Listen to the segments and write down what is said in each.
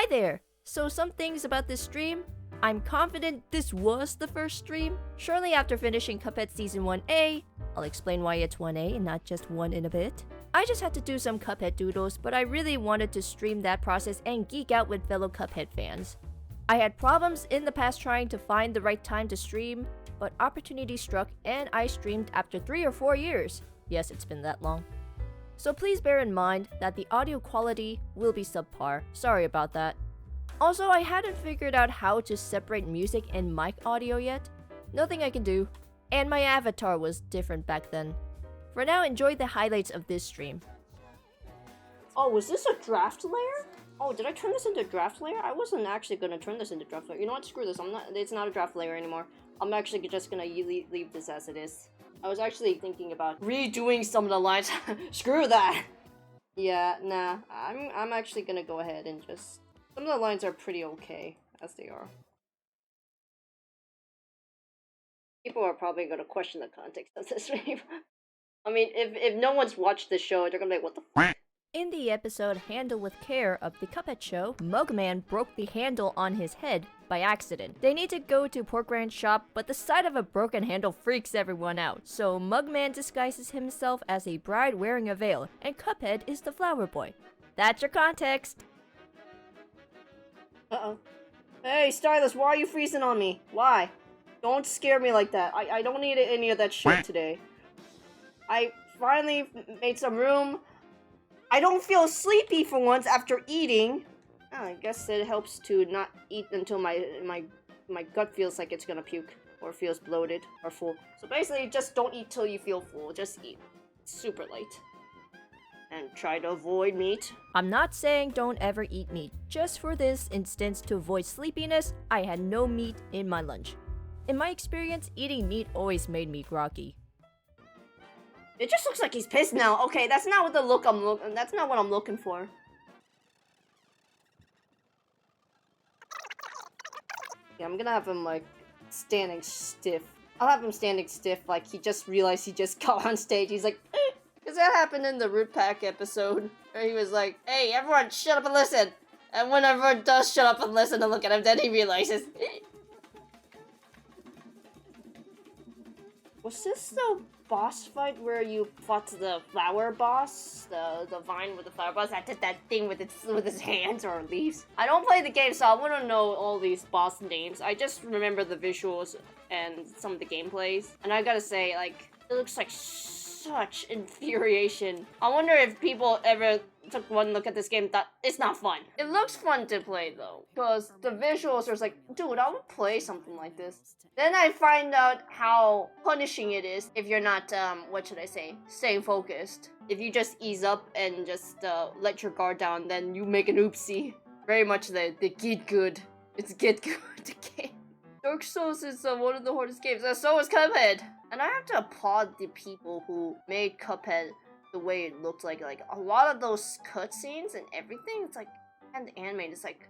Hi there! So some things about this stream. I'm confident this was the first stream. Shortly after finishing Cuphead Season 1A, I'll explain why it's 1A and not just 1 in a bit. I just had to do some Cuphead doodles, but I really wanted to stream that process and geek out with fellow Cuphead fans. I had problems in the past trying to find the right time to stream, but opportunity struck and I streamed after 3 or 4 years. Yes, it's been that long. So please bear in mind that the audio quality will be subpar. Sorry about that. Also, I hadn't figured out how to separate music and mic audio yet. Nothing I can do. And my avatar was different back then. For now, enjoy the highlights of this stream. Oh, was this a draft layer? Oh, did I turn this into a draft layer? I wasn't actually gonna turn this into a draft layer. You know what? Screw this. It's not a draft layer anymore. I'm actually just gonna leave this as it is. I was actually thinking about redoing some of the lines. Screw that! Yeah, nah. I'm actually gonna go ahead and just... Some of the lines are pretty okay, as they are. People are probably gonna question the context of this stream. I mean, if no one's watched the show, they're gonna be like, what the f***? In the episode Handle with Care of the Cuphead Show, Mugman broke the handle on his head by accident. They need to go to Pork Ranch shop, but the sight of a broken handle freaks everyone out. So Mugman disguises himself as a bride wearing a veil, and Cuphead is the flower boy. That's your context. Uh-oh. Hey, Stylus, why are you freezing on me? Why? Don't scare me like that. I don't need any of that shit today. I finally made some room. I don't feel sleepy for once after eating. Oh, I guess it helps to not eat until my gut feels like it's gonna puke. Or feels bloated or full. So basically, just don't eat till you feel full. Just eat. It's super light. And try to avoid meat. I'm not saying don't ever eat meat. Just for this instance, to avoid sleepiness, I had no meat in my lunch. In my experience, eating meat always made me groggy. It just looks like he's pissed now. Okay, that's not what the look that's not what I'm looking for. Yeah, I'm gonna have him like standing stiff. I'll have him standing stiff like he just realized he just got on stage. He's like, eh. Cause that happened in the Root Pack episode where he was like, hey, everyone shut up and listen. And when everyone does shut up and listen and look at him, then he realizes. Was this the boss fight where you fought the flower boss? The vine with the flower boss that did that thing with his hands or leaves? I don't play the game, so I wouldn't know all these boss names. I just remember the visuals and some of the gameplays. And I gotta say, like, it looks like such infuriation. I wonder if people ever took one look at this game and thought, it's not fun. It looks fun to play though, because the visuals are like, dude, I would play something like this. Then I find out how punishing it is if you're not, what should I say, staying focused. If you just ease up and just let your guard down, then you make an oopsie. Very much the get good. It's get good game. Dark Souls is one of the hardest games, so is Cuphead. And I have to applaud the people who made Cuphead the way it looked like a lot of those cutscenes and everything, it's like, and the anime, it's like,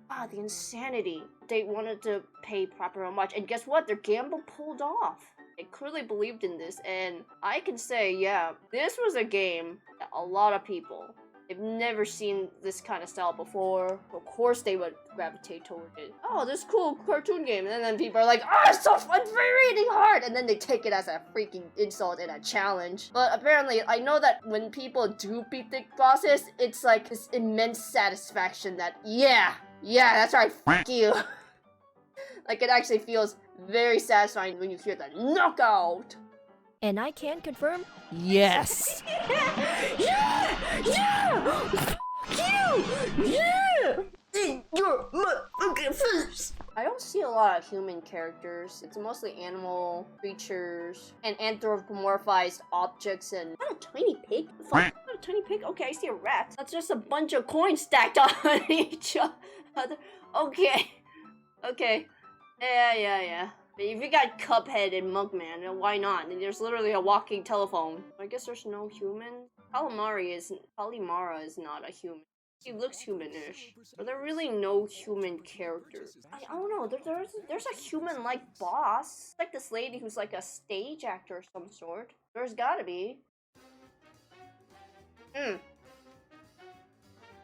wow, the insanity. They wanted to pay proper homage, and guess what? Their gamble pulled off. They clearly believed in this, and I can say, yeah, this was a game that a lot of people, they've never seen this kind of style before. Of course they would gravitate toward it. Oh, this cool cartoon game. And then people are like, oh, it's so infuriating hard! And then they take it as a freaking insult and a challenge. But apparently, I know that when people do beat the bosses, it's like this immense satisfaction that, yeah, that's right, f*** you. Like, it actually feels very satisfying when you hear the knockout. And I can confirm, yes! Yeah! Fuck you! Yeah! You're okay first! I don't see a lot of human characters. It's mostly animal creatures and anthropomorphized objects and... Not a tiny pig? Fuck, not a tiny pig? Okay, I see a rat. That's just a bunch of coins stacked on each other. Okay. Okay. Yeah. If you got Cuphead and Mugman, then why not? And there's literally a walking telephone. I guess there's no human. Calamari Calimara is not a human. He looks humanish. Are there really no human characters? I don't know. There's a human-like boss. Like this lady who's like a stage actor of some sort. There's gotta be.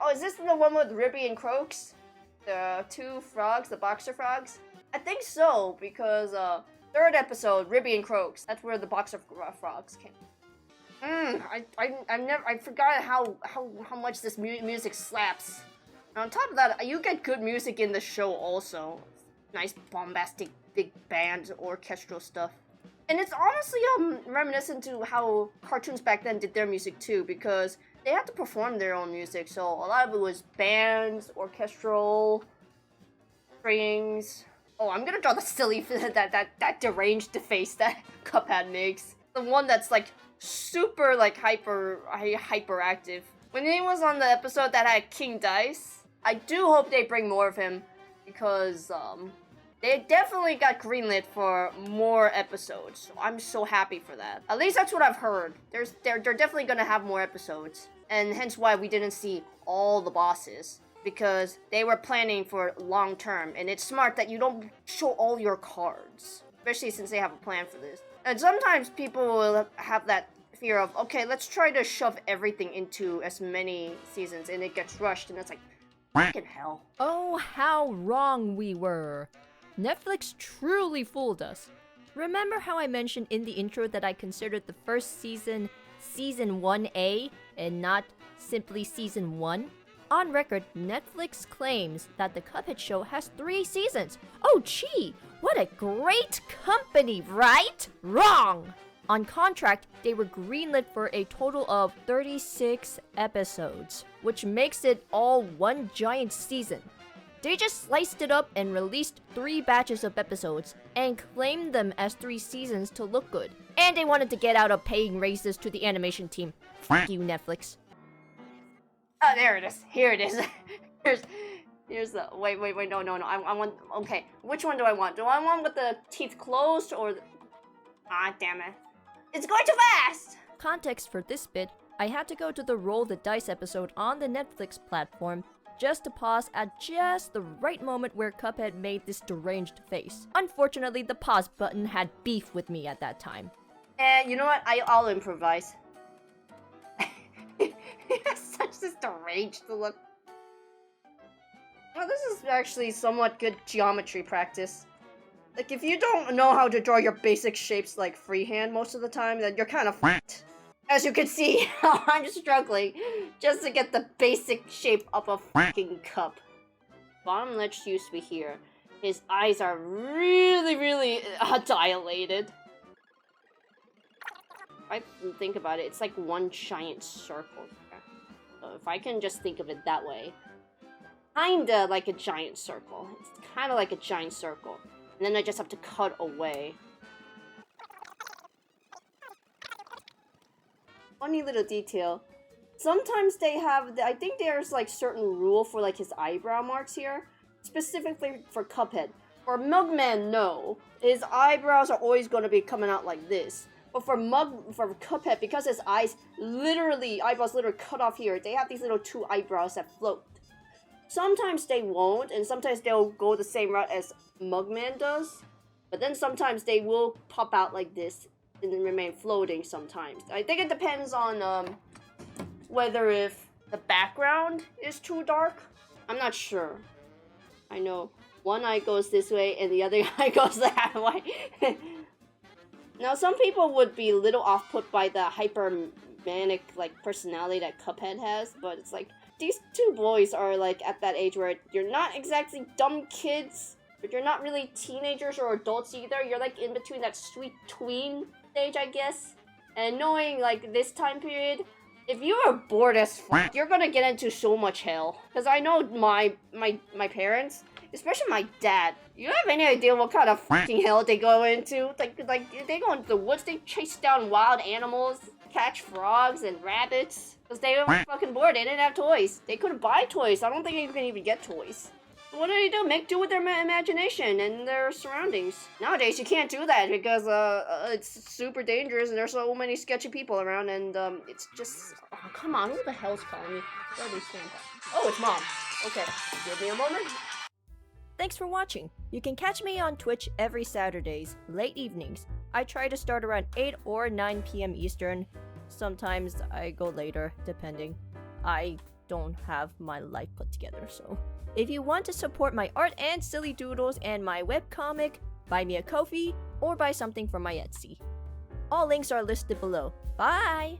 Oh, is this the one with Ribby and Croaks? The two frogs, the boxer frogs? I think so, because third episode, Ribby and Croaks. That's where the boxer frogs came. I forgot how much this music slaps. And on top of that, you get good music in the show also. Nice bombastic big band orchestral stuff. And it's honestly reminiscent to how cartoons back then did their music too, because they had to perform their own music, so a lot of it was bands, orchestral, strings. Oh, I'm gonna draw the silly that deranged face that Cuphead makes. The one that's like super like hyperactive. When he was on the episode that had King Dice, I do hope they bring more of him, because they definitely got greenlit for more episodes. So I'm so happy for that. At least that's what I've heard. They're definitely gonna have more episodes, and hence why we didn't see all the bosses, because they were planning for long term, and it's smart that you don't show all your cards, especially since they have a plan for this. And sometimes people will have that fear of, okay, let's try to shove everything into as many seasons, and it gets rushed, and it's like, fucking hell. Oh, how wrong we were. Netflix truly fooled us. Remember how I mentioned in the intro that I considered the first season Season 1A and not simply Season 1? On record, Netflix claims that the Cuphead Show has 3 seasons. Oh gee, what a great company, right? Wrong! On contract, they were greenlit for a total of 36 episodes, which makes it all one giant season. They just sliced it up and released 3 batches of episodes and claimed them as 3 seasons to look good. And they wanted to get out of paying raises to the animation team. Fuck you, Netflix. Oh, there it is. Here it is. Here's the... Wait, no. I want... Okay, which one do I want? Do I want with the teeth closed or... Ah, damn it. It's going too fast! Context for this bit, I had to go to the Roll the Dice episode on the Netflix platform just to pause at just the right moment where Cuphead made this deranged face. Unfortunately, the pause button had beef with me at that time. And you know what? I'll improvise. Such this deranged look. Well, this is actually somewhat good geometry practice. Like, if you don't know how to draw your basic shapes like freehand most of the time, then you're kind of f***ed. As you can see, I'm struggling just to get the basic shape of a fucking cup. Bottom ledge used to be here. His eyes are really dilated. If I think about it, it's like one giant circle. So if I can just think of it that way. Kinda like a giant circle. It's kinda like a giant circle. And then I just have to cut away. Funny little detail. Sometimes they have, I think there's like certain rule for like his eyebrow marks here. Specifically for Cuphead. For Mugman, no. His eyebrows are always going to be coming out like this. But for Cuphead, because his eyebrows literally cut off here, they have these little 2 eyebrows that float. Sometimes they won't, and sometimes they'll go the same route as Mugman does. But then sometimes they will pop out like this and then remain floating sometimes. I think it depends on whether if the background is too dark. I'm not sure. I know one eye goes this way and the other eye goes that way. Now, some people would be a little off-put by the hyper-manic like personality that Cuphead has, but it's like these 2 boys are like at that age where you're not exactly dumb kids, but you're not really teenagers or adults either. You're like in between that sweet tween stage, I guess. And knowing like this time period, if you are bored as fuck, you're gonna get into so much hell. Because I know my parents, especially my dad, you have any idea what kind of fucking hell they go into? Like they go into the woods, they chase down wild animals, catch frogs and rabbits. Because they were fucking bored, they didn't have toys. They couldn't buy toys, I don't think you can even get toys. What do? Make do with their imagination and their surroundings. Nowadays, you can't do that because it's super dangerous and there's so many sketchy people around, and it's just... Oh, come on, who the hell's calling me? Oh, it's Mom. Okay, give me a moment. Thanks for watching. You can catch me on Twitch every Saturdays, late evenings. I try to start around 8 or 9 p.m. Eastern. Sometimes I go later, depending. I don't have my life put together, so. If you want to support my art and silly doodles and my webcomic, buy me a Ko-fi or buy something from my Etsy. All links are listed below. Bye!